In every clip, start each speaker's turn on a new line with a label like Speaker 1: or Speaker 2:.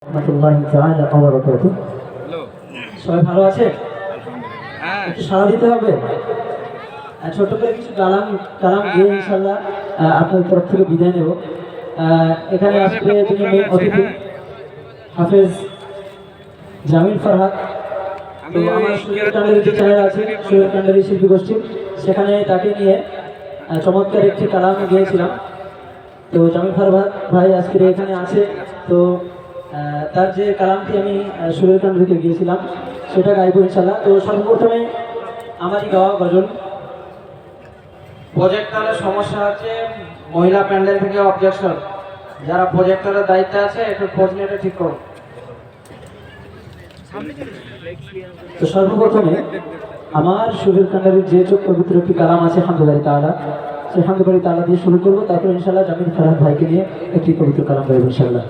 Speaker 1: রাহমাতুল্লাহি তাআলা ওয়া বারাকাতুহু। সবাই ভালো আছে? একটু সাড়া দিতে হবে। ছোট করে কিছু কালাম কালাম দিয়ে ইনশাআল্লাহ আপনাদের তরফ থেকে বিদায় নেব। এখানে আজকে যিনি মেইন অতিথি হাফেজ জামিল ফরহাদ, তো আমার সুরের কান্ডারি যে চ্যানেল আছে সুরের কান্ডারি শিল্পী গোষ্ঠী, সেখানে তাকে নিয়ে চমৎকার একটি কালাম গিয়েছিলাম। তো জামিল ফরহাদ ভাই আজকে এখানে আছে, তো তার যে কালামটি আমি সুরের কান্ডারিতে গিয়েছিলাম সেটা গাইবো ইনশাআল্লাহ। তো সর্বপ্রথমে আমারই গাওয়া গজল।
Speaker 2: প্রজেক্টরের সমস্যা আছে, মহিলা প্যান্ডেল থেকে অবজেকশন, যারা প্রজেক্টরের দায়িত্বে আছে একটু খোঁজ নিয়ে এটা ঠিক করুন।
Speaker 1: তো সর্বপ্রথমে আমার সুরের কান্ডারির যে পবিত্র একটি কালাম আছে হামদুলিল্লাহ তাআলা, সেই হামদুলিল্লাহ তাআলা দিয়ে শুরু করবো, তারপর ইনশাআল্লাহ জামিল ফরহাদ ভাইকে নিয়ে একটি পবিত্র কালাম গাইবো ইনশাআল্লাহ।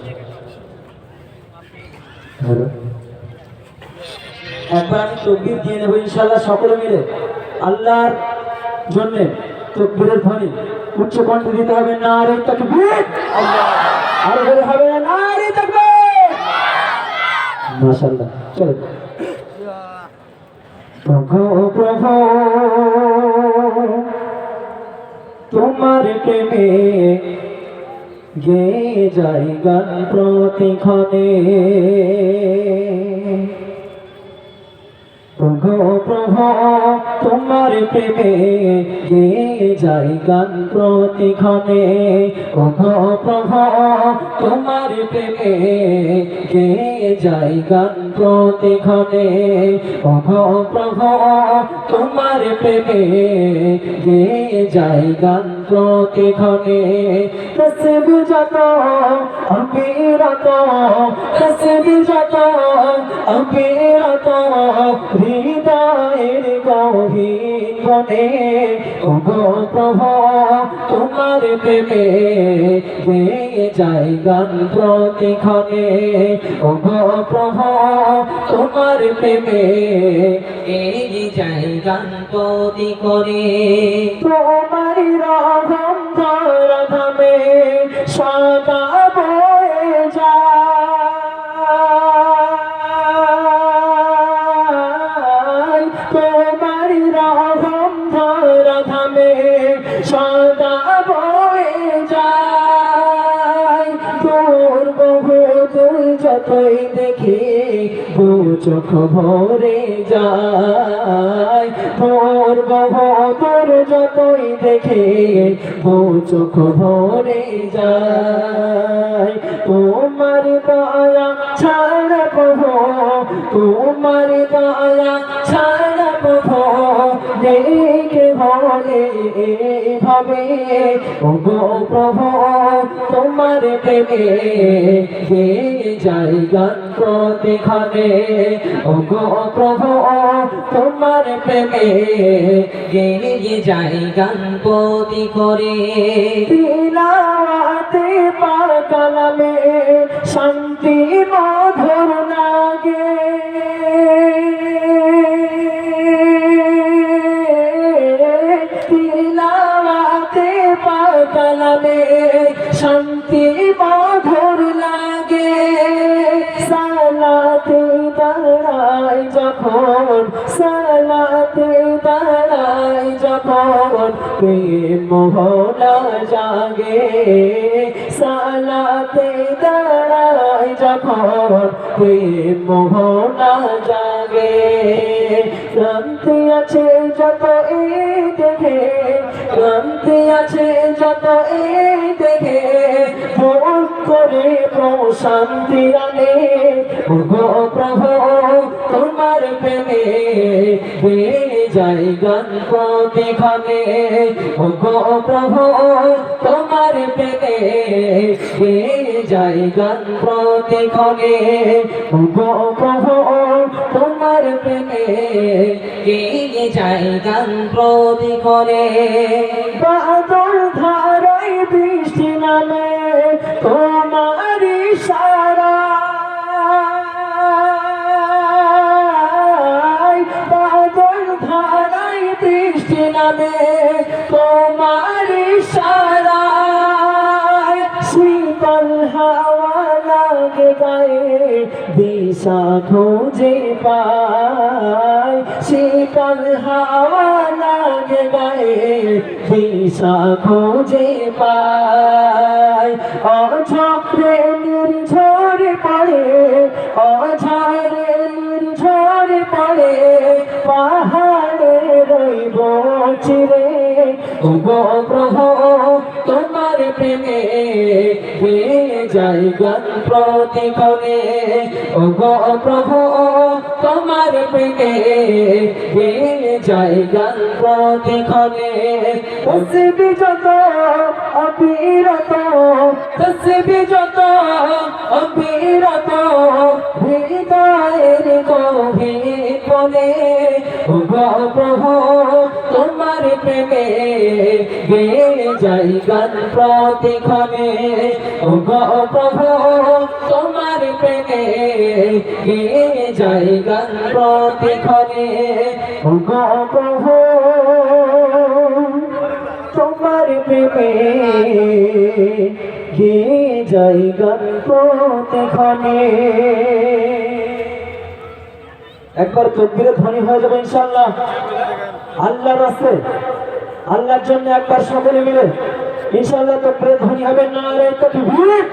Speaker 1: হ্যালো, একবার আমি তকবীর দিয়ে নেবো ইনশাআল্লাহ, সকলে মিলে আল্লাহর জন্য তকবীরের ধ্বনি উচ্চ কণ্ঠে দিতে হবে। নারে তাকবীর, আল্লাহ, আর বলে হবে নারে তাকবীর, মাশাআল্লাহ। চলো। প্রভু প্রভু তোমার প্রেমে গে যাই গান প্রতিক্ষণে, প্রভু প্রভু তোমার প্রেমে গে যাই গান প্রতিক্ষণে, প্রভু প্রভু তোমার প্রেমে গে যাই গান প্রতিক্ষণে, প্রভু প্রভু তোমার প্রেমে গে যাই গান প্রতিক্ষণে। তসবি যত অবিরত, তসবি যত অবিরত হৃদয়ের গহীন বনে, ওগো প্রভু তোমার প্রেমে গেয়ে যাই গান প্রতিক্ষণে, ওগো প্রভু তোমার প্রেমে গেয়ে যাই গান প্রতিক্ষণে। তোমার রহম ধরা ধামে সদা বয়ে যায়, তোমার রহম ধরা ধামে সদা বয়ে যায়। তোর বহু তুই যতই দেখি দু চোখ ভরে যায়, তোর বহু তোর যতই দেখে দু চোখ ভরে যায়। তোমার দয়া ছাড়া প্রভু, তোমার দয়া ছাড়া প্রভু দেখে বলে ভাবে, ওগো প্রভু তোমার প্রেমে গেয়ে যাই গান প্রতিক্ষণে, ওগো প্রভু তোমার প্রেমে গেয়ে যাই গান প্রতিক্ষণে। তিলাওয়াতে পাক কালামে শান্তি মধুর লাগে, তিলাওয়াতে পাক কালামে শান্তি মধুর লাগে। সালাতে দাঁড়াই যখন, সালাতে দাঁড়াই যখন প্রেম মোহনা জাগে, সালাতে দাঁড়াই যখন প্রেম মোহনা জাগে। ক্রান্তি আছে যত এই দেখে, ক্রান্তি আছে যত এই দেখে মন করে প্রশান্তি আনে, ওগো প্রভু তোমার প্রেমে গেয়ে যাই গান প্রতিক্ষণে, ওগো প্রভু তোমার প্রেমে গেয়ে যাই গান প্রতিক্ষণে, ওগো প্রভু তোমার প্রেমে গেয়ে যাই গান প্রতিক্ষণে। বাদল ধারায় বৃষ্টি নামে তোমার ইশারায়, বাদল ধারায় বৃষ্টি নামে তোমার ইশারায়, শীতল হাওয়া লাগে গায়ে দিশা খুঁজে পাই শীতল হাওয়া লাগে গায়ে দিশা খুঁজে পাই অঝরে নির্ঝরে পড়ে অঝরে নির্ঝরে পড়ে পাহাড়ে রইব চিরে ও গো প্রভু তোমার প্রেমে গেয়ে যায় গান প্রতিক্ষণে ও গো প্রভু তোমার প্রেমে গেয়ে যায় গান প্রতিক্ষণে তসবিহ যত অবিরত তসবিহ যত অবিরত হৃদয়ের গভীর কোণে ও গো প্রভু তোমার প্রেমে গেয়ে যাই গান প্রতিক্ষণে ও গো প্রভু তোমার প্রেমে গেয়ে যাই গান প্রতিক্ষণে ও গো প্রভু তোমার প্রেমে গেয়ে যাই গান প্রতিক্ষণে একবার তকবীরে ধ্বনি হয়ে যাবে ইনশাআল্লাহ আল্লাহর রাস্তায় আল্লাহর জন্য একবার সকলে মিলে ইনশাআল্লাহ তকবীরে ধ্বনি হবে নারে তাকবীর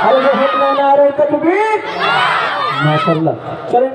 Speaker 1: আল্লাহু আকবার নারে তাকবীর মাশাআল্লাহ চলেন